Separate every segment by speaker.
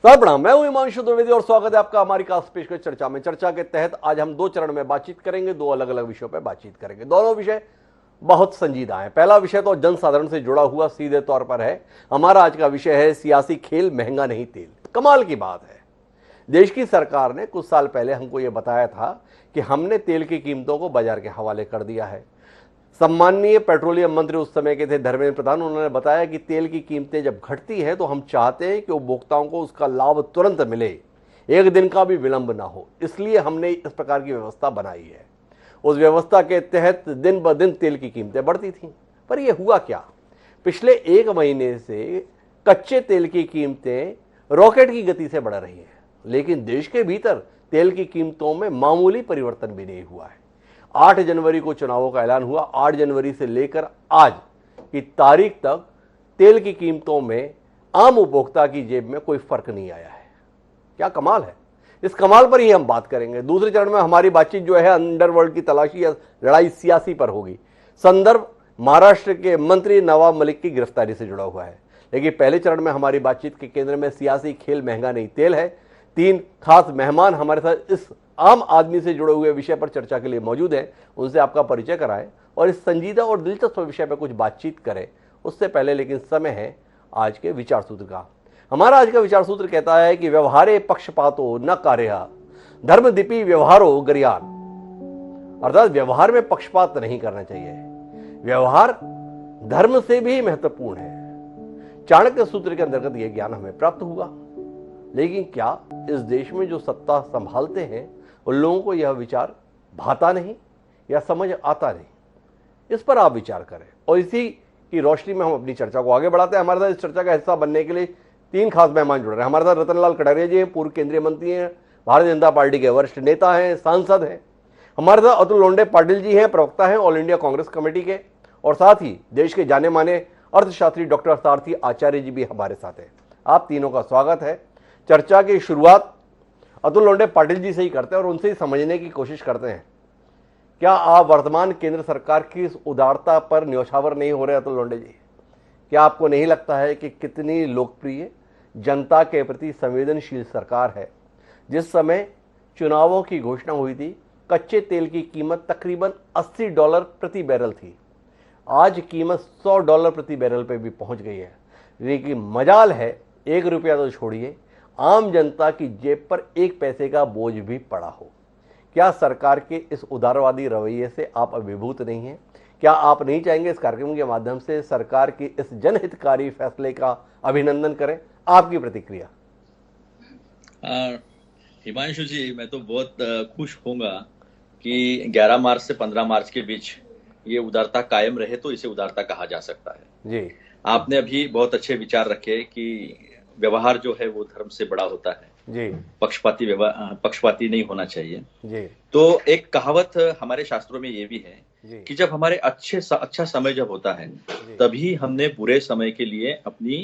Speaker 1: प्रणाम, मैं हूं हिमांशु द्विवेदी और स्वागत है आपका हमारी खास पेशकश चर्चा में। चर्चा के तहत आज हम दो चरण में बातचीत करेंगे, दो अलग अलग विषयों पर बातचीत करेंगे। दोनों विषय बहुत संजीदा है। पहला विषय तो जनसाधारण से जुड़ा हुआ सीधे तौर पर है। हमारा आज का विषय है सियासी खेल, महंगा नहीं तेल। कमाल की बात है, देश की सरकार ने कुछ साल पहले हमको यह बताया था कि हमने तेल की कीमतों को बाजार के हवाले कर दिया है। सम्माननीय पेट्रोलियम मंत्री उस समय के थे धर्मेंद्र प्रधान। उन्होंने बताया कि तेल की कीमतें जब घटती हैं तो हम चाहते हैं कि उपभोक्ताओं को उसका लाभ तुरंत मिले, एक दिन का भी विलंब ना हो, इसलिए हमने इस प्रकार की व्यवस्था बनाई है। उस व्यवस्था के तहत दिन ब दिन तेल की कीमतें बढ़ती थीं, पर यह हुआ क्या? पिछले एक महीने से कच्चे तेल की कीमतें रॉकेट की गति से बढ़ रही हैं, लेकिन देश के भीतर तेल की कीमतों में मामूली परिवर्तन भी नहीं हुआ है। 8 जनवरी को चुनावों का ऐलान हुआ। 8 जनवरी से लेकर आज की तारीख तक तेल की कीमतों में आम उपभोक्ता की जेब में कोई फर्क नहीं आया है। क्या कमाल है! इस कमाल पर ही हम बात करेंगे। दूसरे चरण में हमारी बातचीत जो है अंडरवर्ल्ड की तलाशी या लड़ाई सियासी पर होगी। संदर्भ महाराष्ट्र के मंत्री नवाब मलिक की गिरफ्तारी से जुड़ा हुआ है। लेकिन पहले चरण में हमारी बातचीत के केंद्र में सियासी खेल, महंगा नहीं तेल है। 3 खास मेहमान हमारे साथ इस आम आदमी से जुड़े हुए विषय पर चर्चा के लिए मौजूद हैं। उनसे आपका परिचय कराएं और इस संजीदा और दिलचस्प विषय पर कुछ बातचीत करें। उससे पहले लेकिन समय है आज के विचार सूत्र का। हमारा आज का विचार सूत्र कहता है कि व्यवहारे पक्षपातो न कार्य धर्मदीपी व्यवहारो गरियान। अर्थात व्यवहार में पक्षपात नहीं करना चाहिए। व्यवहार धर्म से भी महत्वपूर्ण है। चाणक्य सूत्र के अंतर्गत यह ज्ञान हमें प्राप्त हुआ। लेकिन क्या इस देश में जो सत्ता संभालते हैं उन लोगों को यह विचार भाता नहीं या समझ आता नहीं? इस पर आप विचार करें और इसी की रोशनी में हम अपनी चर्चा को आगे बढ़ाते हैं। हमारे साथ इस चर्चा का हिस्सा बनने के लिए 3 खास मेहमान जुड़ रहे हैं। हमारे साथ रतनलाल कटारिया जी हैं, पूर्व केंद्रीय मंत्री हैं, भारतीय जनता पार्टी के वरिष्ठ नेता हैं, सांसद हैं। हमारे साथ अतुल लोंडे पाटिल जी हैं, प्रवक्ता हैं ऑल इंडिया कांग्रेस कमेटी के, और साथ ही देश के जाने माने अर्थशास्त्री डॉक्टर सारथी आचार्य जी भी हमारे साथ हैं। आप तीनों का स्वागत है। चर्चा की शुरुआत अतुल लोंडे पाटिल जी से ही करते हैं और उनसे ही समझने की कोशिश करते हैं। क्या आप वर्तमान केंद्र सरकार की इस उदारता पर न्यौछावर नहीं हो रहे अतुल लोंडे जी? क्या आपको नहीं लगता है कि कितनी लोकप्रिय, जनता के प्रति संवेदनशील सरकार है? जिस समय चुनावों की घोषणा हुई थी, कच्चे तेल की कीमत तकरीबन $80 प्रति बैरल थी। आज कीमत $100 प्रति बैरल पे भी पहुंच गई है। लेकिन मजाल है, 1 रुपया तो छोड़िए, आम जनता की जेब पर 1 पैसे का बोझ भी पड़ा हो। क्या सरकार के इस उदारवादी रवैये से आप अभिभूत नहीं हैं? क्या आप नहीं चाहेंगे इस कार्यक्रम के माध्यम से सरकार की इस जनहितकारी फैसले का अभिनंदन करें? आपकी प्रतिक्रिया।
Speaker 2: हिमांशु जी, मैं तो बहुत खुश होऊंगा कि 11 मार्च से 15 मार्च के बीच ये उदारता कायम रहे तो इसे उदारता कहा जा सकता है
Speaker 1: जी।
Speaker 2: आपने अभी बहुत अच्छे विचार रखे कि व्यवहार जो है वो धर्म से बड़ा होता है
Speaker 1: जी।
Speaker 2: पक्षपाती नहीं होना चाहिए
Speaker 1: जी।
Speaker 2: तो एक कहावत हमारे शास्त्रों में ये भी है
Speaker 1: जी।
Speaker 2: कि जब हमारे अच्छा समय जब होता है तभी हमने बुरे समय के लिए अपनी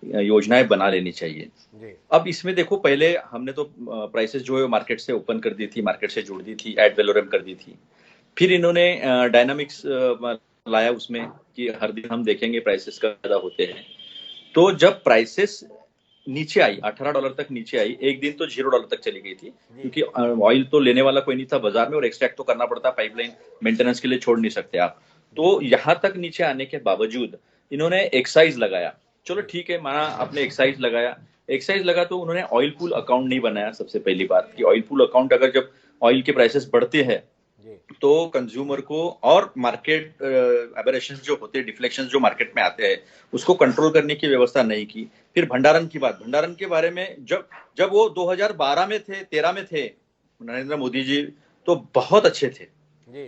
Speaker 2: योजनाएं बना लेनी चाहिए।
Speaker 1: जी।
Speaker 2: अब इसमें देखो, पहले हमने तो प्राइसेस जो है मार्केट से ओपन कर दी थी, मार्केट से जोड़ दी थी, एड वैलोरम कर दी थी। फिर इन्होंने डायनामिक्स लाया उसमें कि हर दिन हम देखेंगे प्राइसेस ज्यादा होते हैं। तो जब प्राइसेस नीचे आई, $18 तक नीचे आई, एक दिन तो $0 तक चली गई थी, क्योंकि ऑयल तो लेने वाला कोई नहीं था बाजार में और एक्सट्रैक्ट तो करना पड़ता, पाइपलाइन मेंटेनेंस के लिए छोड़ नहीं सकते आप। तो यहां तक नीचे आने के बावजूद इन्होंने एक्साइज लगाया। चलो ठीक है, माना आपने एक्साइज लगा तो उन्होंने ऑयल पूल अकाउंट नहीं बनाया। सबसे पहली बात कि ऑयल पूल अकाउंट, अगर जब ऑयल के प्राइसेस बढ़ते हैं तो कंज्यूमर को और मार्केट एबरेशंस जो होते हैं, डिफ्लेक्शंस जो मार्केट में आते हैं, उसको कंट्रोल करने की व्यवस्था नहीं की। फिर भंडारण की बात, भंडारण के बारे में जब वो 2012 में थे, 13 में थे नरेंद्र मोदी जी, तो बहुत अच्छे थे,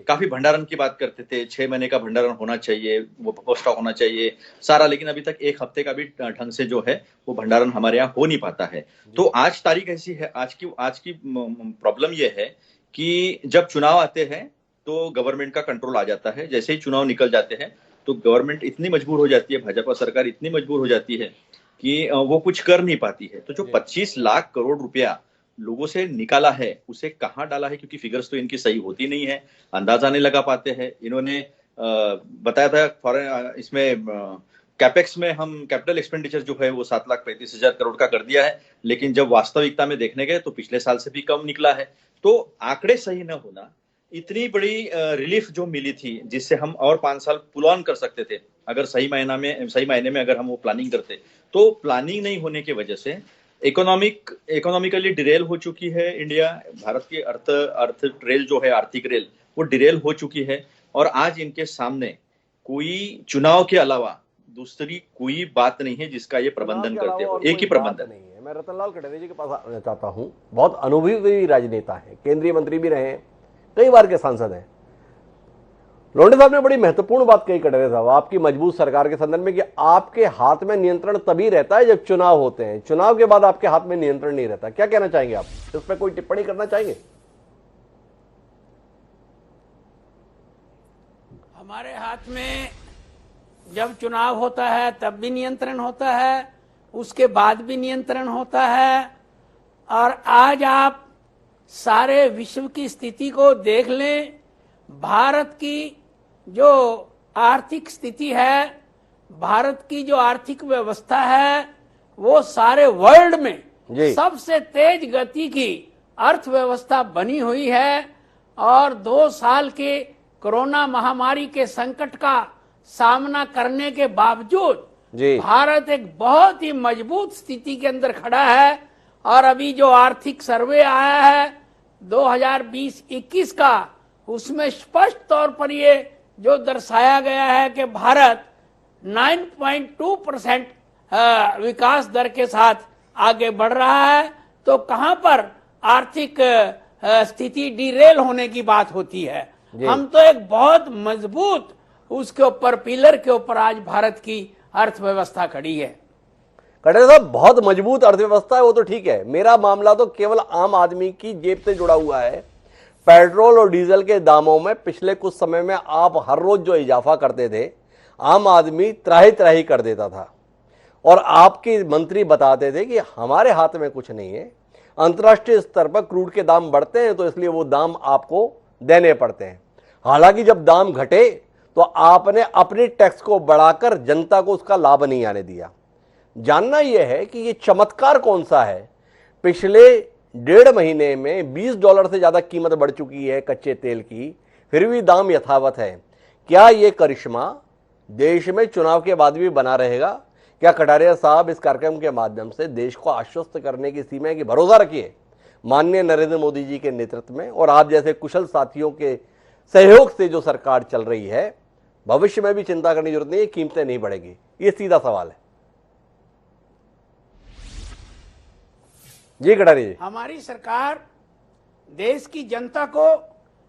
Speaker 2: काफी भंडारण की बात करते थे। 6 महीने का भंडारण होना चाहिए, वो बफर स्टॉक होना चाहिए सारा, लेकिन अभी तक 1 हफ्ते का भी ढंग से जो है वो भंडारण हमारे यहाँ हो नहीं पाता है। तो आज तारीख ऐसी है, आज की प्रॉब्लम ये है कि जब चुनाव आते हैं तो गवर्नमेंट का कंट्रोल आ जाता है। जैसे ही चुनाव निकल जाते हैं तो गवर्नमेंट इतनी मजबूर हो जाती है, भाजपा सरकार इतनी मजबूर हो जाती है कि वो कुछ कर नहीं पाती है। तो जो 25 लाख करोड़ रुपया लोगों से निकाला है उसे कहाँ डाला है, क्योंकि फिगर्स तो इनकी सही होती नहीं है, अंदाजा नहीं लगा पाते हैं। इन्होंने बताया था फॉरेन इसमें कैपेक्स में हम कैपिटल एक्सपेंडिचर जो है वो 7,35,000 करोड़ का कर दिया है, लेकिन जब वास्तविकता में देखने गए तो पिछले साल से भी कम निकला है। तो आंकड़े सही न होना, इतनी बड़ी रिलीफ जो मिली थी जिससे हम और 5 साल पुल ऑन कर सकते थे, अगर सही मायने में अगर हम वो प्लानिंग करते, तो प्लानिंग नहीं होने की वजह से इकोनॉमिकली डिरेल हो चुकी है इंडिया। भारत की अर्थ रेल जो है, आर्थिक रेल, वो डिरेल हो चुकी है। और आज इनके सामने कोई चुनाव के अलावा दूसरी कोई बात नहीं है जिसका ये प्रबंधन करते हो, एक ही प्रबंधन
Speaker 1: नहीं है। मैं रतनलाल कटारिया जी के पास आना चाहता हूं। बहुत अनुभवी राजनेता है, केंद्रीय मंत्री भी रहे हैं, कई बार के सांसद हैं। लोंढे साहब ने बड़ी महत्वपूर्ण बात कही कटारिया साहब, आपकी मजबूत सरकार के संदर्भ में, कि आपके हाथ में नियंत्रण तभी रहता है जब चुनाव होते हैं, चुनाव के बाद आपके हाथ में नियंत्रण नहीं रहता। क्या कहना चाहेंगे आप इस पर, कोई टिप्पणी करना चाहेंगे?
Speaker 3: हमारे हाथ में जब चुनाव होता है तब भी नियंत्रण होता है, उसके बाद भी नियंत्रण होता है। और आज आप सारे विश्व की स्थिति को देख लें, भारत की जो आर्थिक स्थिति है, भारत की जो आर्थिक व्यवस्था है, वो सारे वर्ल्ड में सबसे तेज गति की अर्थव्यवस्था बनी हुई है। और 2 साल के कोरोना महामारी के संकट का सामना करने के बावजूद भारत एक बहुत ही मजबूत स्थिति के अंदर खड़ा है। और अभी जो आर्थिक सर्वे आया है 2020-21 का, उसमें स्पष्ट तौर पर ये जो दर्शाया गया है कि भारत 9.2% विकास दर के साथ आगे बढ़ रहा है। तो कहां पर आर्थिक स्थिति डिरेल होने की बात होती है? हम तो एक बहुत मजबूत उसके ऊपर, पिलर के ऊपर आज भारत की अर्थव्यवस्था खड़ी है।
Speaker 1: कटारिया साहब, बहुत मजबूत अर्थव्यवस्था है, वो तो ठीक है। मेरा मामला तो केवल आम आदमी की जेब से जुड़ा हुआ है। पेट्रोल और डीजल के दामों में पिछले कुछ समय में आप हर रोज जो इजाफा करते थे, आम आदमी त्राही त्राही कर देता था। और आपके मंत्री बताते थे कि हमारे हाथ में कुछ नहीं है, अंतर्राष्ट्रीय स्तर पर क्रूड के दाम बढ़ते हैं तो इसलिए वो दाम आपको देने पड़ते हैं। हालांकि जब दाम घटे तो आपने अपनी टैक्स को बढ़ाकर जनता को उसका लाभ नहीं आने दिया। जानना यह है कि ये चमत्कार कौन सा है? पिछले 1.5 महीने में $20 से ज्यादा कीमत बढ़ चुकी है कच्चे तेल की, फिर भी दाम यथावत है। क्या ये करिश्मा देश में चुनाव के बाद भी बना रहेगा? क्या कटारिया साहब इस कार्यक्रम के माध्यम से देश को आश्वस्त करने की सीमा है कि भरोसा रखिए, माननीय नरेंद्र मोदी जी के नेतृत्व में और आप जैसे कुशल साथियों के सहयोग से जो सरकार चल रही है, भविष्य में भी चिंता करने की जरूरत नहीं है, कीमतें नहीं बढ़ेगी? ये सीधा सवाल है जी कटारिया जी।
Speaker 3: हमारी सरकार देश की जनता को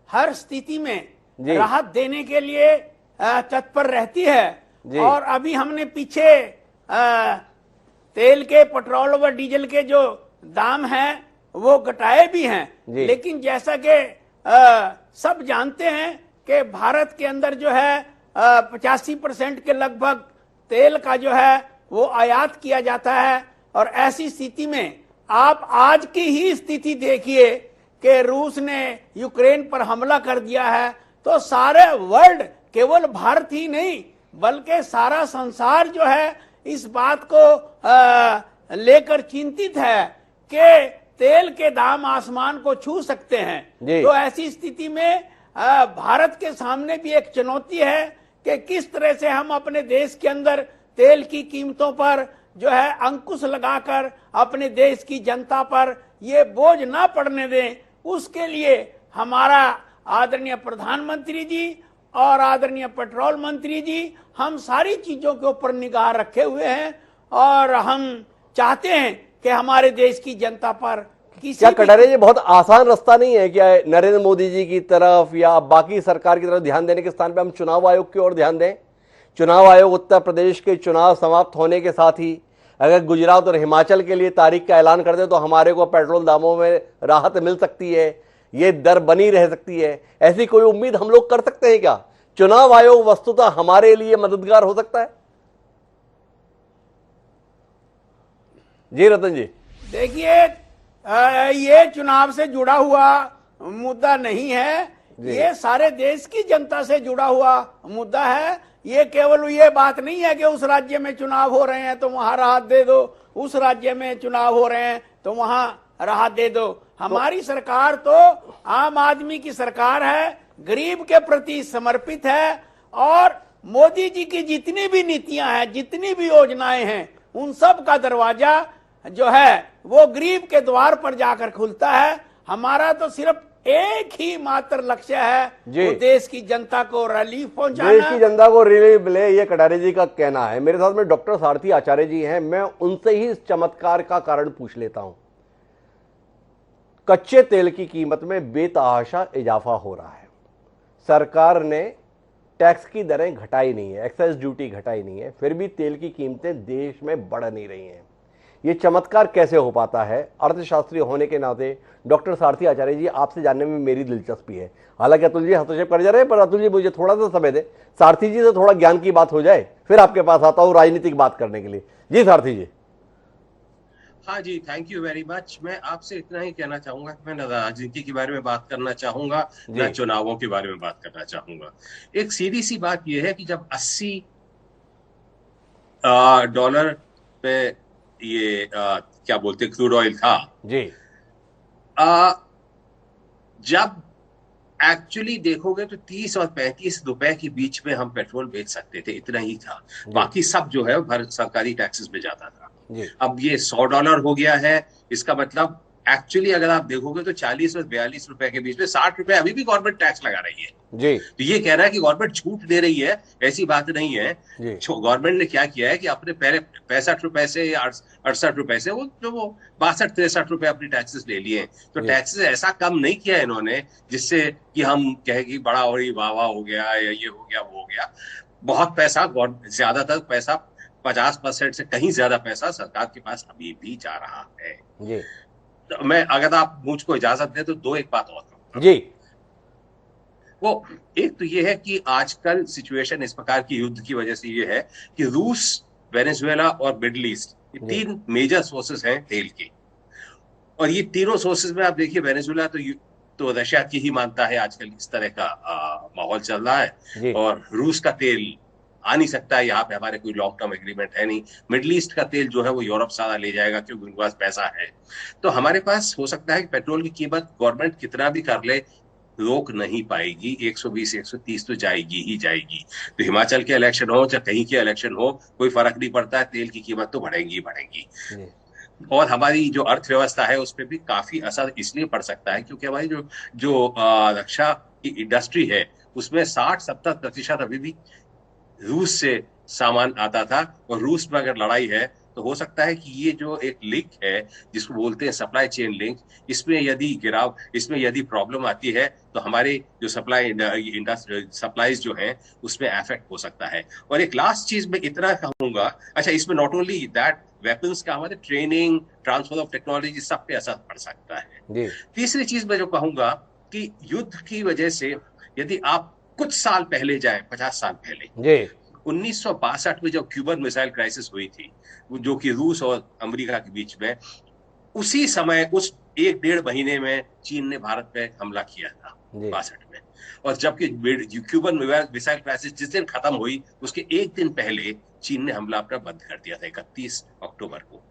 Speaker 3: हर स्थिति में राहत देने के लिए तत्पर रहती है। और अभी हमने पीछे तेल के, पेट्रोल व डीजल के जो दाम हैं वो घटाए भी हैं, लेकिन जैसा कि सब जानते हैं कि भारत के अंदर जो है 85% के लगभग तेल का जो है वो आयात किया जाता है। और ऐसी स्थिति में आप आज की ही स्थिति देखिए कि रूस ने यूक्रेन पर हमला कर दिया है, तो सारे वर्ल्ड, केवल भारत ही नहीं बल्कि सारा संसार जो है इस बात को लेकर चिंतित है कि तेल के दाम आसमान को छू सकते हैं। तो ऐसी स्थिति में भारत के सामने भी एक चुनौती है कि किस तरह से हम अपने देश के अंदर तेल की कीमतों पर जो है अंकुश लगाकर अपने देश की जनता पर ये बोझ ना पड़ने दें। उसके लिए हमारा आदरणीय प्रधानमंत्री जी और आदरणीय पेट्रोल मंत्री जी, हम सारी चीजों के ऊपर निगाह रखे हुए हैं और हम चाहते हैं कि हमारे देश की जनता पर
Speaker 1: क्या कटारिया जी बहुत आसान रास्ता नहीं है क्या नरेंद्र मोदी जी की तरफ या बाकी सरकार की तरफ ध्यान देने के स्थान पे हम चुनाव आयोग की ओर ध्यान दें? चुनाव आयोग उत्तर प्रदेश के चुनाव समाप्त होने के साथ ही अगर गुजरात और हिमाचल के लिए तारीख का ऐलान कर दे तो हमारे को पेट्रोल दामों में राहत मिल सकती है, ये दर बनी रह सकती है। ऐसी कोई उम्मीद हम लोग कर सकते हैं क्या? चुनाव आयोग वस्तुतः हमारे लिए मददगार हो सकता है? जी रतन जी।
Speaker 3: देखिए, ये चुनाव से जुड़ा हुआ मुद्दा नहीं है, ये सारे देश की जनता से जुड़ा हुआ मुद्दा है। ये केवल ये बात नहीं है कि उस राज्य में चुनाव हो रहे हैं तो वहां राहत दे दो, उस राज्य में चुनाव हो रहे हैं तो वहां राहत दे दो। हमारी सरकार तो आम आदमी की सरकार है, गरीब के प्रति समर्पित है, और मोदी जी की जितनी भी नीतियां हैं, जितनी भी योजनाएं हैं, उन सब का दरवाजा जो है वो गरीब के द्वार पर जाकर खुलता है। हमारा तो सिर्फ एक ही मात्र लक्ष्य है, वो देश की जनता को रिलीफ पहुंचाना।
Speaker 1: देश की जनता को रिलीफ मिले, ये कटारे जी का कहना है। मेरे साथ में डॉक्टर सारथी आचार्य जी हैं, मैं उनसे ही इस चमत्कार का कारण पूछ लेता हूं। कच्चे तेल की कीमत में बेतहाशा इजाफा हो रहा है, सरकार ने टैक्स की दरें घटाई नहीं है, एक्साइज ड्यूटी घटाई नहीं है, फिर भी तेल की कीमतें देश में बढ़ नहीं रही हैं। ये चमत्कार कैसे हो पाता है? अर्थशास्त्री होने के नाते डॉक्टर सारथी आचार्य जी, आपसे जानने में मेरी दिलचस्पी है। हालांकि अतुल जी हस्तक्षेप कर जा रहे हैं, पर अतुल जी मुझे थोड़ा सा समय दे, सारथी जी से थोड़ा ज्ञान की बात हो जाए, फिर आपके पास आता हूं राजनीतिक बात करने के लिए। जी सारथी जी।
Speaker 4: हाँ जी, थैंक यू वेरी मच। मैं आपसे इतना ही कहना चाहूंगा कि मैं न राजनीति के बारे में बात करना चाहूंगा, न चुनावों के बारे में बात करना चाहूंगा। एक सीधी सी बात यह है कि जब $80 पे ये क्या बोलते क्रूड ऑयल था
Speaker 1: जी,
Speaker 4: जब एक्चुअली देखोगे तो 30 और 35 रुपए के बीच में हम पेट्रोल बेच सकते थे, इतना ही था। बाकी सब जो है भारत सरकारी टैक्सेस में जाता था। अब ये $100 हो गया है। इसका मतलब एक्चुअली अगर आप देखोगे तो 40 और 42 रुपए के बीच में 60 रुपए अभी भी गवर्नमेंट टैक्स लगा रही है
Speaker 1: जी।
Speaker 4: तो ये कह रहा है कि गवर्नमेंट छूट दे रही है, ऐसी बात नहीं है। गवर्नमेंट ने क्या किया है कि अपने पहले 65 रुपए से या 68 रुपए से वो 62-63 रुपए अपनी टैक्सेस ले लिए। तो टैक्सेस ऐसा कम नहीं किया है इन्होंने जिससे कि हम कहे कि बड़ा और वाह हो गया या ये हो गया वो हो गया। बहुत पैसा, ज्यादातर पैसा 50% से कहीं ज्यादा पैसा सरकार के पास अभी भी जा रहा है जी। तो मैं, अगर आप मुझको इजाजत दें तो एक बात और कहूंगा जी। वो एक तो ये है कि आजकल सिचुएशन इस प्रकार की युद्ध की वजह से ये है कि रूस, वेनेजुएला और मिडिल ईस्ट, ये 3 मेजर सोर्सेस हैं तेल के। और ये तीनों सोर्सेस में आप देखिए, वेनेजुएला तो रशिया की ही मानता है, आजकल इस तरह का माहौल चल रहा है। और रूस का तेल आ नहीं सकता है, यहाँ पे हमारे कोई लॉन्ग टर्म एग्रीमेंट है नहीं। मिडिल ईस्ट का तेल जो है वो यूरोप सारा ले जाएगा क्योंकि उनके पास पैसा है। तो हमारे पास हो सकता है कि पेट्रोल की कीमत गवर्नमेंट कितना भी कर ले रोक नहीं पाएगी, 120-130 तो जाएगी ही जाएगी। तो हिमाचल के इलेक्शन हो चाहे कहीं के इलेक्शन हो, कोई फर्क नहीं पड़ता है, तेल की कीमत तो बढ़ेगी बढ़ेगी। और हमारी जो अर्थव्यवस्था है उस पर भी काफी असर इसलिए पड़ सकता है क्योंकि हमारी जो रक्षा की इंडस्ट्री है उसमें 60-70% अभी भी रूस से सामान आता था। और रूस में अगर लड़ाई है तो हो सकता है कि ये जो एक लिंक है जिसको बोलते हैं सप्लाई चेन लिंक, इसमें यदि प्रॉब्लम आती है तो हमारे जो सप्लाईज जो हैं उसमें अफेक्ट हो सकता है। और एक लास्ट चीज मैं इतना कहूंगा, अच्छा इसमें नॉट ओनली दैट, वेपन्स का हमारे ट्रेनिंग, ट्रांसफर ऑफ टेक्नोलॉजी सब पे असर पड़ सकता है। तीसरी चीज मैं जो कहूंगा कि युद्ध की वजह से यदि आप कुछ साल पहले जाए, 50 साल पहले 1962 में जब क्यूबन मिसाइल क्राइसिस हुई थी, जो कि रूस और अमेरिका के बीच में, उसी समय उस 1-1.5 महीने में चीन ने भारत पे हमला किया था 62 में। और जबकि क्यूबन मिसाइल क्राइसिस जिस दिन खत्म हुई उसके एक दिन पहले चीन ने हमला अपना बंद कर दिया था, 31 अक्टूबर को।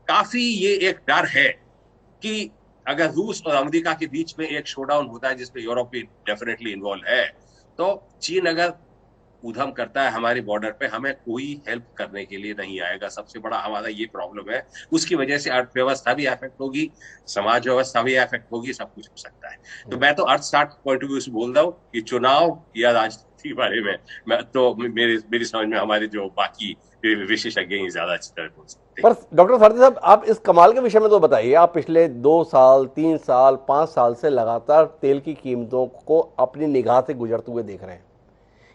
Speaker 4: काफी ये एक डर है कि अगर रूस और अमेरिका के बीच में एक शोडाउन होता है जिसमें यूरोप भी डेफिनेटली इन्वॉल्व है, तो चीन अगर उधम करता है हमारे बॉर्डर पे, हमें कोई हेल्प करने के लिए नहीं आएगा। सबसे बड़ा हमारा ये प्रॉब्लम है। उसकी वजह से अर्थव्यवस्था भी अफेक्ट होगी, समाज व्यवस्था भी अफेक्ट होगी, सब कुछ हो सकता है। तो मैं तो अर्थशास्त्र पॉइंट ऑफ व्यू से बोल रहा हूँ कि चुनाव या राजनीति के बारे में मैं तो मेरी समझ में हमारे जो बाकी विशेषज्ञ ज्यादा अच्छी तरह बोल सकते हैं।
Speaker 1: पर डॉक्टर सारथी साहब, आप इस कमाल के विषय में तो बताइए, आप पिछले 2 साल 3 साल 5 साल से लगातार तेल की कीमतों को अपनी निगाह से गुजरते हुए देख रहे हैं।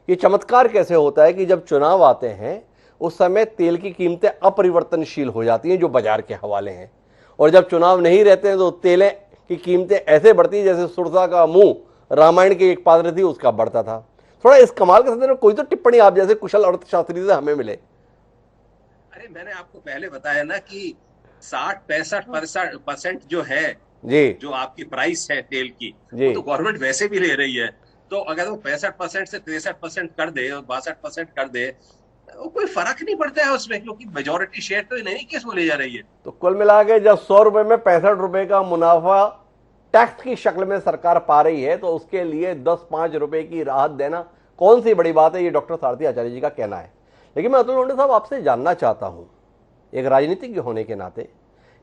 Speaker 1: ये चमत्कार कैसे होता है कि जब चुनाव आते हैं उस समय तेल की कीमतें अपरिवर्तनशील हो जाती हैं जो बाजार के हवाले हैं, और जब चुनाव नहीं रहते हैं तो तेलें की कीमतें ऐसे बढ़ती हैं जैसे सुरसा का मुंह रामायण की एक पात्र थी उसका बढ़ता था। थोड़ा इस कमाल के संदर्भ में कोई तो टिप्पणी आप जैसे कुशल अर्थशास्त्री से हमें मिले।
Speaker 4: अरे मैंने आपको पहले बताया ना कि 60-65% जो है
Speaker 1: जी
Speaker 4: जो आपकी प्राइस है तेल की,
Speaker 1: जी
Speaker 4: वो तो गवर्नमेंट वैसे भी ले रही है। तो अगर वो 65% से 63% कर दे और 62% कर दे, वो कोई फर्क नहीं पड़ता है उसमें, क्योंकि मेजोरिटी शेयर तो नहीं किस वो ले जा रही है।
Speaker 1: तो कुल मिला के जब 100 रुपए में 65 रुपए का मुनाफा टैक्स की शक्ल में सरकार पा रही है, तो उसके लिए 10-5 रुपए की राहत देना कौन सी बड़ी बात है, ये डॉक्टर सारथी आचार्य जी का कहना है। लेकिन मैं अतुल लोंढे साहब आपसे जानना चाहता हूं, एक राजनीतिज्ञ होने के नाते,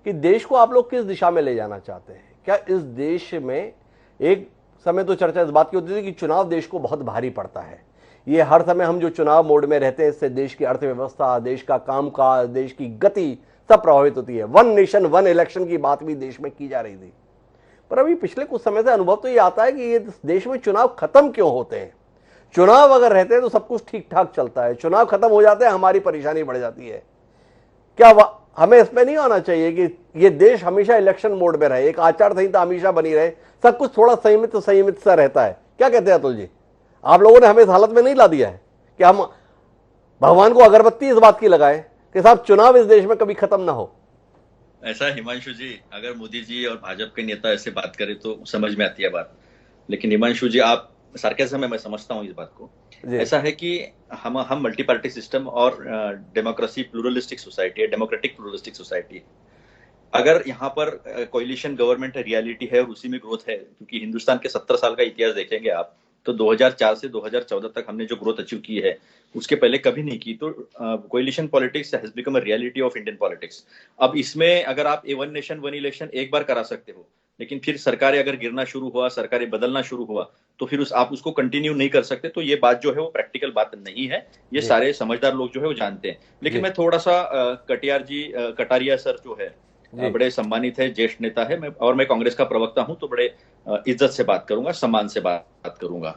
Speaker 1: कि देश को आप लोग किस दिशा में ले जाना चाहते हैं। क्या इस देश में, एक समय तो चर्चा इस बात की होती थी कि चुनाव देश को बहुत भारी पड़ता है, ये हर समय हम जो चुनाव मोड में रहते हैं इससे देश की अर्थव्यवस्था, देश का कामकाज, देश की गति सब प्रभावित होती है। वन नेशन वन इलेक्शन की बात भी देश में की जा रही थी, पर अभी पिछले कुछ समय से अनुभव तो ये आता है कि ये देश में चुनाव खत्म क्यों होते हैं। चुनाव अगर रहते हैं तो सब कुछ ठीक ठाक चलता है, चुनाव खत्म हो जाते हैं हमारी परेशानी बढ़ जाती है। क्या हमें इसमें नहीं होना चाहिए कि ये देश हमेशा इलेक्शन मोड में रहे, एक आचार संहिता हमेशा बनी रहे, सब कुछ थोड़ा संयमित सा रहता है। क्या कहते हैं अतुल जी, आप लोगों ने हमें इस हालत में नहीं ला दिया है कि हम भगवान को अगरबत्ती इस बात की लगाएं कि साहब चुनाव इस देश में कभी खत्म ना हो।
Speaker 2: ऐसा हिमांशु जी, अगर मोदी जी और भाजपा के नेता ऐसे बात करें तो समझ में आती है बात, लेकिन हिमांशु जी आप सार्केज़म में, मैं समझता हूं इस बात को। ऐसा है कि हम मल्टी पार्टी सिस्टम और डेमोक्रेसी प्लूरलिस्टिक सोसाइटी है, डेमोक्रेटिक प्लूरलिस्टिक सोसाइटी है। अगर यहाँ पर कोalition गवर्नमेंट रियलिटी है और उसी में ग्रोथ है, क्योंकि हिंदुस्तान के 70 साल का इतिहास देखेंगे आप तो 2004 से 2014 तक हमने जो ग्रोथ अचीव की है उसके पहले कभी नहीं की। तो coalition politics has become a reality of Indian politics. अब इसमें अगर आप वन नेशन वन इलेक्शन एक बार करा सकते हो, लेकिन फिर सरकारें अगर गिरना शुरू हुआ, सरकारें बदलना शुरू हुआ, तो फिर आप उसको कंटिन्यू नहीं कर सकते। तो ये बात जो है वो प्रैक्टिकल बात नहीं है, ये सारे समझदार लोग जो है वो जानते हैं। लेकिन मैं थोड़ा सा कटारिया सर जो है बड़े सम्मानित है, ज्येष्ठ नेता है, मैं कांग्रेस का प्रवक्ता हूं, तो बड़े इज्जत से बात करूंगा, सम्मान से बात करूंगा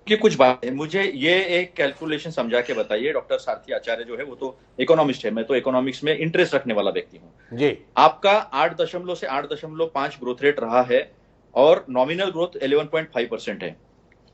Speaker 2: कि कुछ बात है। मुझे ये एक कैलकुलेशन समझा के बताइए। डॉक्टर सारथी आचार्य जो है वो तो इकोनॉमिस्ट है, मैं तो इकोनॉमिक्स में इंटरेस्ट रखने वाला व्यक्ति हूँ जी। आपका 8 से 8.5 ग्रोथ रेट रहा है और नॉमिनल ग्रोथ 11.5% है।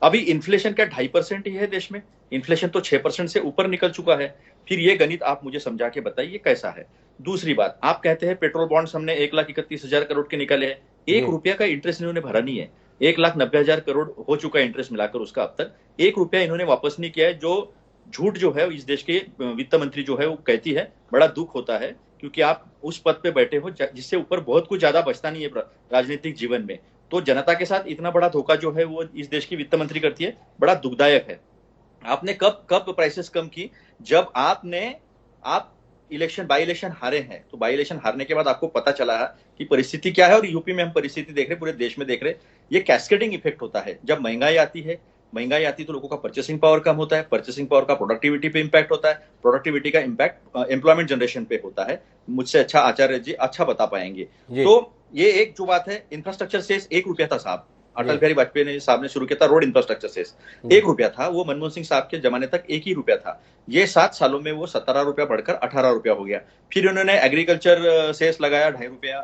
Speaker 2: अभी इन्फ्लेशन का 2.5% ही है देश में, इन्फ्लेशन तो 6% से ऊपर निकल चुका है। फिर ये गणित आप मुझे समझा के बताइए कैसा है। दूसरी बात, आप कहते हैं पेट्रोल बॉन्ड्स हमने 1,31,000 करोड़ के निकाले हैं, 1 रुपया का इंटरेस्ट इन्होंने भरा नहीं है। 1,90,000 करोड़ हो चुका है इंटरेस्ट मिलाकर उसका, अब तक 1 रुपया इन्होंने वापस नहीं किया है। जो झूठ जो है इस देश के वित्त मंत्री जो है वो कहती है, बड़ा दुख होता है, क्योंकि आप उस पद पे बैठे हो जिससे ऊपर बहुत कुछ ज्यादा बचता नहीं है राजनीतिक जीवन में। तो जनता के साथ इतना बड़ा धोखा जो है वो इस देश की वित्त मंत्री करती है, बड़ा दुखदायक है। आपने कब प्राइसेस कम की, जब आप बाई इलेक्शन हारे हैं। तो बाई इलेक्शन हारने के बाद आपको पता चला है कि परिस्थिति क्या है, और यूपी में हम परिस्थिति देख रहे, पूरे देश में देख रहे। ये कैस्केडिंग इफेक्ट होता है। जब महंगाई आती तो लोगों का परचेसिंग पावर कम होता है, परचेसिंग पावर का प्रोडक्टिविटी पे इंपैक्ट होता है, प्रोडक्टिविटी का इंपैक्ट एम्प्लॉयमेंट जनरेशन पे होता है। मुझसे अच्छा आचार्य जी अच्छा बता पाएंगे। तो ये एक जो बात है, इंफ्रास्ट्रक्चर सेस 1 रुपया था साहब, अटल बिहारी वाजपेयी साहब ने शुरू किया था रोड इंफ्रास्ट्रक्चर सेस, 1 रुपया था वो। मनमोहन सिंह साहब के जमाने तक 1 ही रुपया था। ये 7 सालों में वो 17 रुपया बढ़कर 18 रुपया हो गया। फिर उन्होंने एग्रीकल्चर सेस लगाया 2.5 रुपया,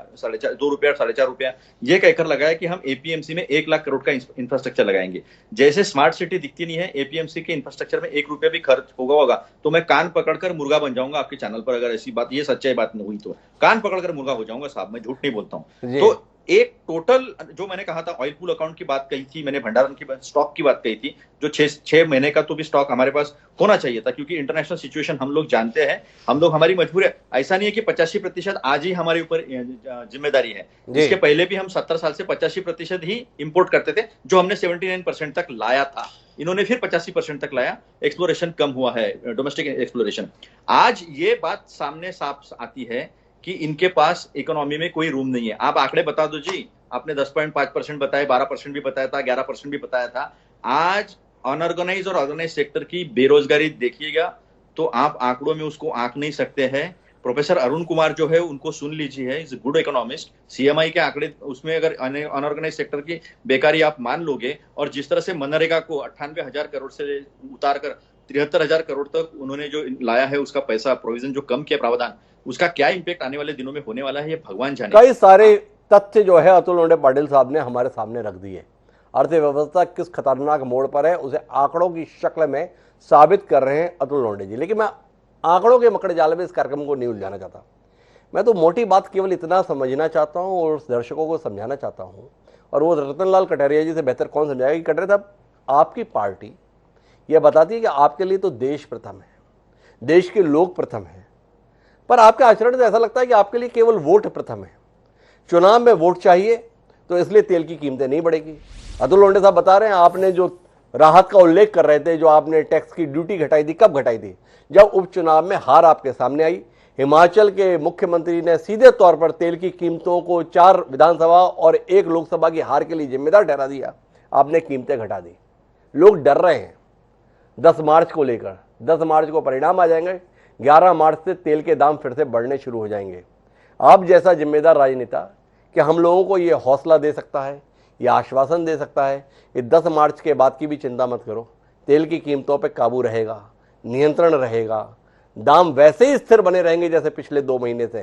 Speaker 2: 2 रुपया, 4.5 रुपया, ये कहकर लगाया कि हम एपीएमसी में 1 लाख करोड़ का इंफ्रास्ट्रक्चर लगाएंगे। जैसे स्मार्ट सिटी दिखती नहीं है, एपीएमसी के इंफ्रास्ट्रक्चर में 1 रुपया भी खर्च होगा तो मैं कान पकड़कर मुर्गा बन जाऊंगा आपके चैनल पर। अगर ऐसी बात, ये सच्चाई बात नहीं हुई तो कान पकड़कर मुर्गा हो जाऊंगा साहब, मैं झूठ नहीं बोलता हूँ। तो एक टोटल जो मैंने कहा था ऑयल पूल अकाउंट की बात कही थी मैंने, भंडारण की स्टॉक की बात कही थी, जो 6 महीने का तो भी स्टॉक हमारे पास होना चाहिए था, क्योंकि इंटरनेशनल सिचुएशन हम लोग जानते हैं, हम लोग हमारी मजबूरी है। ऐसा नहीं है कि 85% आज ही हमारे ऊपर जिम्मेदारी है। इसके पहले भी हम 70 साल से 85% ही इंपोर्ट करते थे, जो हमने 79% तक लाया था। इन्होंने फिर 85% तक लाया, एक्सप्लोरेशन कम हुआ है, डोमेस्टिक एक्सप्लोरेशन। आज ये बात सामने साफ आती है कि इनके पास इकोनॉमी में कोई रूम नहीं है। आप आंकड़े बता दो जी, आपने 10.5% बताए, 12% भी बताया था, 11% भी बताया था। आज अनऑर्गेनाइज और ऑर्गेनाइज सेक्टर की बेरोजगारी देखिएगा तो आप आंकड़ों में उसको आंक नहीं सकते हैं। प्रोफेसर अरुण कुमार जो है उनको सुन लीजिए, इज गुड इकोनॉमिस्ट। सीएमआई के आंकड़े, उसमें अगर अनऑर्गेनाइज सेक्टर की बेकारी आप मान लोगे, और जिस तरह से मनरेगा को 98,000 करोड़ से उतार कर 73,000 करोड़ तक उन्होंने जो लाया है, उसका पैसा प्रोविजन जो कम किया प्रावधान, उसका क्या इंपैक्ट आने वाले दिनों में होने वाला है, ये भगवान जाने।
Speaker 1: कई सारे तथ्य जो है अतुल लोंढे पाटिल साहब ने हमारे सामने रख दिए। अर्थव्यवस्था किस खतरनाक मोड़ पर है उसे आंकड़ों की शक्ल में साबित कर रहे हैं अतुल लोंढे जी। लेकिन मैं आंकड़ों के मकड़े जाल में इस कार्यक्रम को नहीं उलझाना चाहता। मैं तो मोटी बात केवल इतना समझना चाहता हूं और उस दर्शकों को समझाना चाहता हूं, और वो रतनलाल कटारिया जी से बेहतर कौन समझाएगा कि कटारिया साहब, आपकी पार्टी यह बताती है कि आपके लिए तो देश प्रथम है, देश के लोग प्रथम है, पर आपके आचरण से ऐसा लगता है कि आपके लिए केवल वोट प्रथम है। चुनाव में वोट चाहिए तो इसलिए तेल की कीमतें नहीं बढ़ेगी। अतुल लोंढे साहब बता रहे हैं, आपने जो राहत का उल्लेख कर रहे थे, जो आपने टैक्स की ड्यूटी घटाई थी, कब घटाई थी? जब उपचुनाव में हार आपके सामने आई। हिमाचल के मुख्यमंत्री ने सीधे तौर पर तेल की कीमतों को 4 विधानसभा और 1 लोकसभा की हार के लिए जिम्मेदार ठहरा दिया। आपने कीमतें घटा दी। लोग डर रहे हैं 10 मार्च को लेकर। 10 मार्च को परिणाम आ जाएंगे, 11 मार्च से तेल के दाम फिर से बढ़ने शुरू हो जाएंगे। आप जैसा जिम्मेदार राजनेता कि हम लोगों को ये हौसला दे सकता है, ये आश्वासन दे सकता है कि 10 मार्च के बाद की भी चिंता मत करो, तेल की कीमतों पर काबू रहेगा, नियंत्रण रहेगा, दाम वैसे ही स्थिर बने रहेंगे जैसे पिछले 2 महीने से।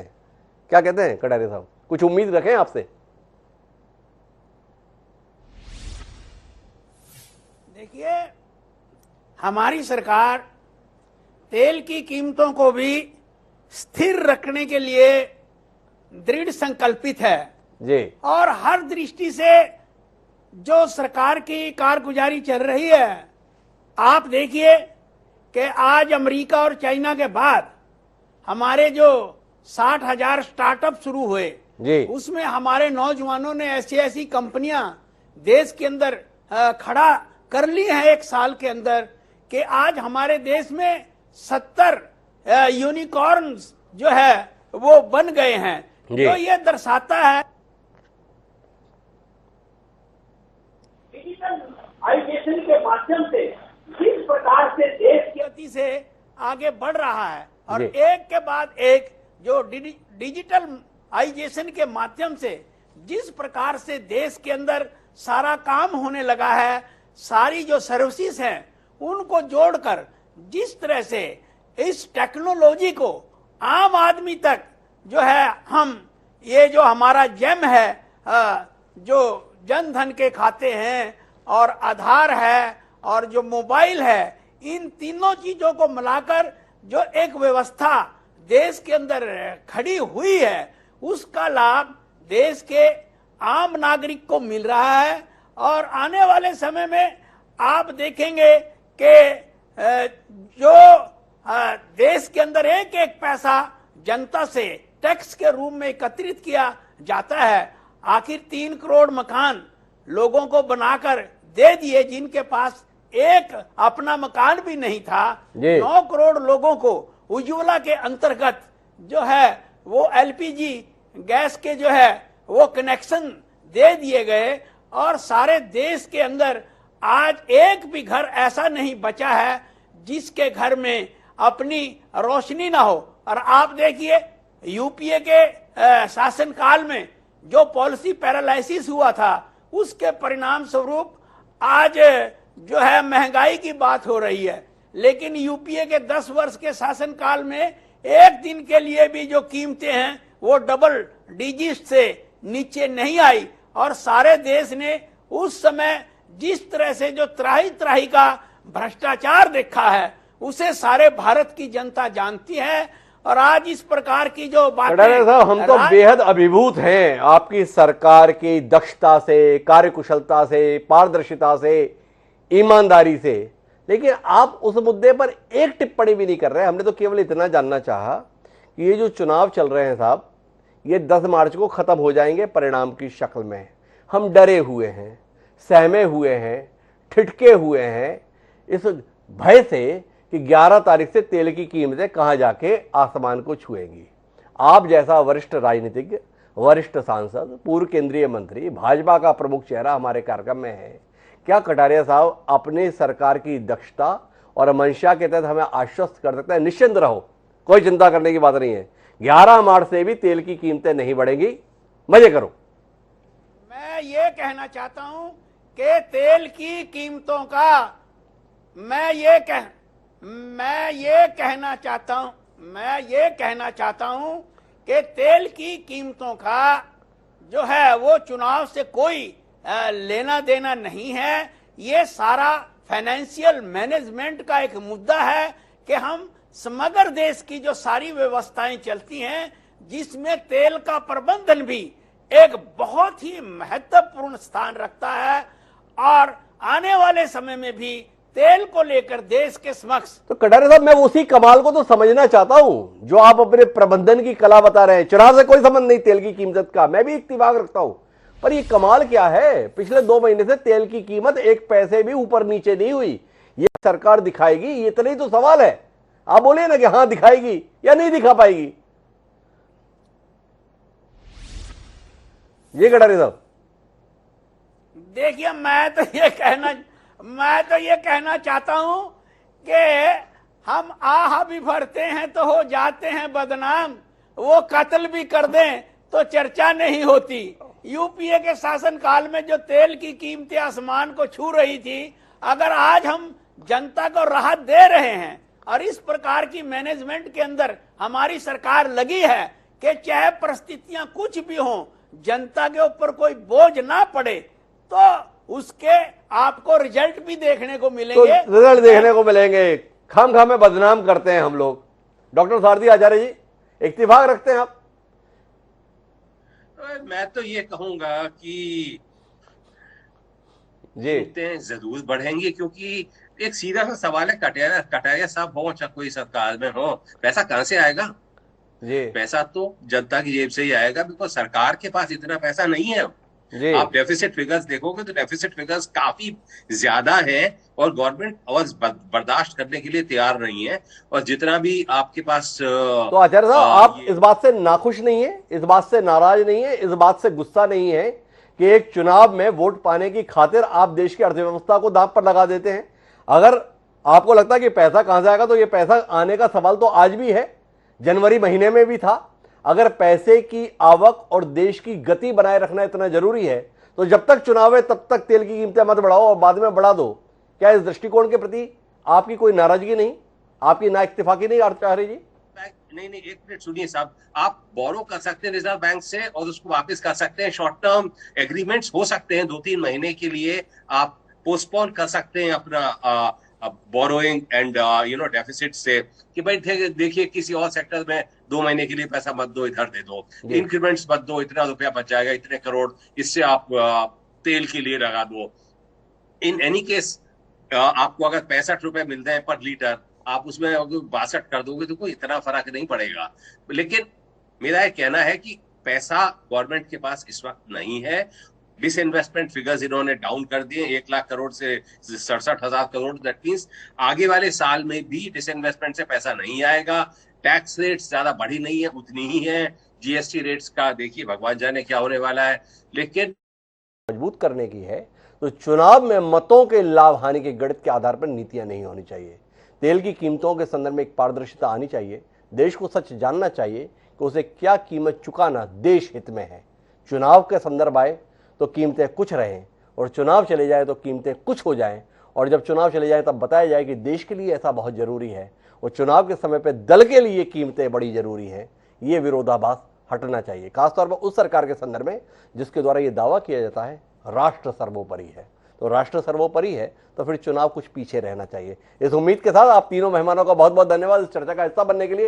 Speaker 1: क्या कहते हैं कटारिया साहब, कुछ उम्मीद रखें आपसे?
Speaker 3: देखिए, हमारी सरकार तेल की कीमतों को भी स्थिर रखने के लिए दृढ़ संकल्पित है
Speaker 1: जी।
Speaker 3: और हर दृष्टि से जो सरकार की कारगुजारी चल रही है, आप देखिए कि आज अमेरिका और चाइना के बाद हमारे जो 60,000 स्टार्टअप शुरू हुए
Speaker 1: जी,
Speaker 3: उसमें हमारे नौजवानों ने ऐसी ऐसी कंपनियां देश के अंदर खड़ा कर ली हैं 1 साल के अंदर, कि आज हमारे देश में 70 यूनिकॉर्न्स जो है वो बन गए हैं। तो ये दर्शाता है डिजिटलाइजेशन के माध्यम से किस प्रकार से देश की गति से आगे बढ़ रहा है, और एक के बाद एक जो डिजिटलाइजेशन के माध्यम से जिस प्रकार से देश के अंदर सारा काम होने लगा है, सारी जो सर्विसेज हैं उनको जोड़कर जिस तरह से इस टेक्नोलॉजी को आम आदमी तक जो है हम ये जो हमारा जेम है, जो जन धन के खाते हैं और आधार है और जो मोबाइल है, इन तीनों चीजों को मिलाकर जो एक व्यवस्था देश के अंदर खड़ी हुई है, उसका लाभ देश के आम नागरिक को मिल रहा है। और आने वाले समय में आप देखेंगे कि जो देश के अंदर एक एक पैसा जनता से टैक्स के रूप में एकत्रित किया जाता है, आखिर 3 करोड़ मकान लोगों को बनाकर दे दिए जिनके पास एक अपना मकान भी नहीं था। 9 करोड़ लोगों को उज्ज्वला के अंतर्गत जो है वो एलपीजी गैस के जो है वो कनेक्शन दे दिए गए, और सारे देश के अंदर आज एक भी घर ऐसा नहीं बचा है जिसके घर में अपनी रोशनी ना हो। और आप देखिए यूपीए के शासनकाल में जो पॉलिसी पैरालाइसिस हुआ था, उसके परिणाम स्वरूप आज जो है महंगाई की बात हो रही है, लेकिन यूपीए के 10 वर्ष के शासनकाल में एक दिन के लिए भी जो कीमतें हैं वो डबल डिजिट से नीचे नहीं आई। और सारे देश ने उस समय जिस तरह से जो त्राही त्राही का भ्रष्टाचार देखा है, उसे सारे भारत की जनता जानती है। और आज इस प्रकार की जो बातें,
Speaker 1: साहब हम तो बेहद अभिभूत हैं आपकी सरकार की दक्षता से, कार्यकुशलता से, पारदर्शिता से, ईमानदारी से, लेकिन आप उस मुद्दे पर एक टिप्पणी भी नहीं कर रहे। हमने तो केवल इतना जानना चाहा कि ये जो चुनाव चल रहे हैं साहब, ये 10 मार्च को खत्म हो जाएंगे परिणाम की शक्ल में। हम डरे हुए हैं, सहमे हुए हैं, ठिठके हुए हैं इस भय से कि 11 तारीख से तेल की कीमतें कहां जाके आसमान को छुएंगी। आप जैसा वरिष्ठ राजनीतिज्ञ, वरिष्ठ सांसद, पूर्व केंद्रीय मंत्री, भाजपा का प्रमुख चेहरा हमारे कार्यक्रम में है, क्या कटारिया साहब अपनी सरकार की दक्षता और मंशा के तहत हमें आश्वस्त कर सकते हैं? निश्चिंत रहो, कोई चिंता करने की बात नहीं है, 11 मार्च से भी तेल की कीमतें नहीं बढ़ेंगी, मजे करो।
Speaker 3: मैं ये कहना चाहता हूं कि तेल की कीमतों का मैं ये कहना चाहता हूं कि तेल की कीमतों का जो है वो चुनाव से कोई लेना देना नहीं है। ये सारा फाइनेंशियल मैनेजमेंट का एक मुद्दा है कि हम समग्र देश की जो सारी व्यवस्थाएं चलती हैं जिसमें तेल का प्रबंधन भी एक बहुत ही महत्वपूर्ण स्थान रखता है और आने वाले समय में भी तेल को लेकर देश के समक्ष।
Speaker 1: तो कटारे साहब, मैं उसी कमाल को तो समझना चाहता हूं जो आप अपने प्रबंधन की कला बता रहे हैं। चुनाव से कोई संबंध नहीं तेल की कीमत का, मैं भी इत्तेफाक रखता हूं, पर ये कमाल क्या है, पिछले 2 महीने से तेल की कीमत 1 पैसे भी ऊपर नीचे नहीं हुई। ये सरकार दिखाएगी, ये इतना ही तो सवाल है। आप बोलिए ना कि हाँ दिखाएगी या नहीं दिखा पाएगी। ये कटारे साहब,
Speaker 3: देखिए मैं तो ये कहना चाहता हूं कि हम आह भी भरते हैं तो हो जाते हैं बदनाम, वो कत्ल भी कर दें तो चर्चा नहीं होती। यूपीए के शासनकाल में जो तेल की कीमतें आसमान को छू रही थी, अगर आज हम जनता को राहत दे रहे हैं और इस प्रकार की मैनेजमेंट के अंदर हमारी सरकार लगी है कि चाहे परिस्थितियां कुछ भी हों, जनता के ऊपर कोई बोझ ना पड़े, तो उसके आपको रिजल्ट भी देखने को मिलेंगे।
Speaker 1: तो रिजल्ट देखने को मिलेंगे। खाम में बदनाम करते हैं हम लोग। डॉक्टर सारथी आचार्य जी, इत्तेफाक रखते हैं आप?
Speaker 4: मैं तो ये कहूंगा कि
Speaker 1: जी
Speaker 4: जरूर बढ़ेंगे, क्योंकि एक सीधा सा सवाल है, कटारिया साहब हो चाहे कोई सरकार में हो, पैसा कहां से आएगा?
Speaker 1: जी
Speaker 4: पैसा तो जनता की जेब से ही आएगा, बिकॉज सरकार के पास इतना पैसा नहीं है।
Speaker 1: जी
Speaker 4: आप डेफिसिट फिगर्स देखोगे तो डेफिसिट फिगर्स काफी ज्यादा है और गवर्नमेंट आवाज बर्दाश्त करने के लिए तैयार नहीं है। और जितना भी आपके पास
Speaker 1: तो आचार्य साहब, आप इस बात से नाखुश नहीं है, इस बात से नाराज नहीं है, इस बात से गुस्सा नहीं है कि एक चुनाव में वोट पाने की खातिर आप देश की अर्थव्यवस्था को दांव पर लगा देते हैं? अगर आपको लगता है कि पैसा कहां से आएगा, तो ये पैसा आने का सवाल तो आज भी है, जनवरी महीने में भी था। अगर पैसे की आवक और देश की गति बनाए रखना इतना जरूरी है, तो जब तक चुनाव है तब तक तेल की कीमतें मत बढ़ाओ और बाद में बढ़ा दो। क्या इस दृष्टिकोण के प्रति आपकी कोई नाराजगी नहीं, आपकी ना इत्तेफाकी नहीं आचार्य जी?
Speaker 4: नहीं, एक मिनट सुनिए साहब, आप बोरो कर सकते हैं रिजर्व बैंक से और उसको वापस कर सकते हैं। शॉर्ट टर्म एग्रीमेंट्स हो सकते हैं, 2-3 महीने के लिए आप पोस्टपोन कर सकते हैं अपना बोरोइंग एंड डेफिसिट से, कि भाई देखिए किसी और सेक्टर में 2 महीने के लिए पैसा मत दो, इधर दे दो, इंक्रीमेंट्स मत दो, इतना रुपया बच जाएगा, इतने करोड़ इससे आप तेल के लिए लगा दो। इन एनी केस आपको अगर 65 रुपए मिल रहे हैं पर लीटर, आप उसमें 62 कर दोगे तो कोई इतना फर्क नहीं पड़ेगा। लेकिन मेरा यह कहना है कि पैसा गवर्नमेंट के पास इस वक्त नहीं है। डिसइन्वेस्टमेंट फिगर्स इन्होंने डाउन कर दिए 1 लाख करोड़ से 67,000 करोड़। दैट मींस आगे वाले साल में भी डिसइन्वेस्टमेंट से पैसा नहीं आएगा। टैक्स रेट्स ज्यादा बढ़ी नहीं है, उतनी ही है। जीएसटी रेट्स का देखिए भगवान जाने क्या होने वाला है। लेकिन
Speaker 1: मजबूत करने की है तो चुनाव में मतों के लाभ हानि के गणित के आधार पर नीतियां नहीं होनी चाहिए। तेल की कीमतों के संदर्भ में एक पारदर्शिता आनी चाहिए। देश को सच जानना चाहिए कि उसे क्या कीमत चुकाना देश हित में है। चुनाव के संदर्भ आए तो कीमतें कुछ रहें और चुनाव चले जाए तो कीमतें कुछ हो जाएं, और जब चुनाव चले जाए तब बताया जाए कि देश के लिए ऐसा बहुत जरूरी है और चुनाव के समय पर दल के लिए कीमतें बड़ी जरूरी हैं। ये विरोधाभास हटना चाहिए, खासतौर पर उस सरकार के संदर्भ में जिसके द्वारा ये दावा किया जाता है राष्ट्र सर्वोपरि है। तो राष्ट्र सर्वोपरि है तो फिर चुनाव कुछ पीछे रहना चाहिए। इस उम्मीद के साथ आप तीनों मेहमानों का बहुत बहुत धन्यवाद इस चर्चा का हिस्सा बनने के लिए।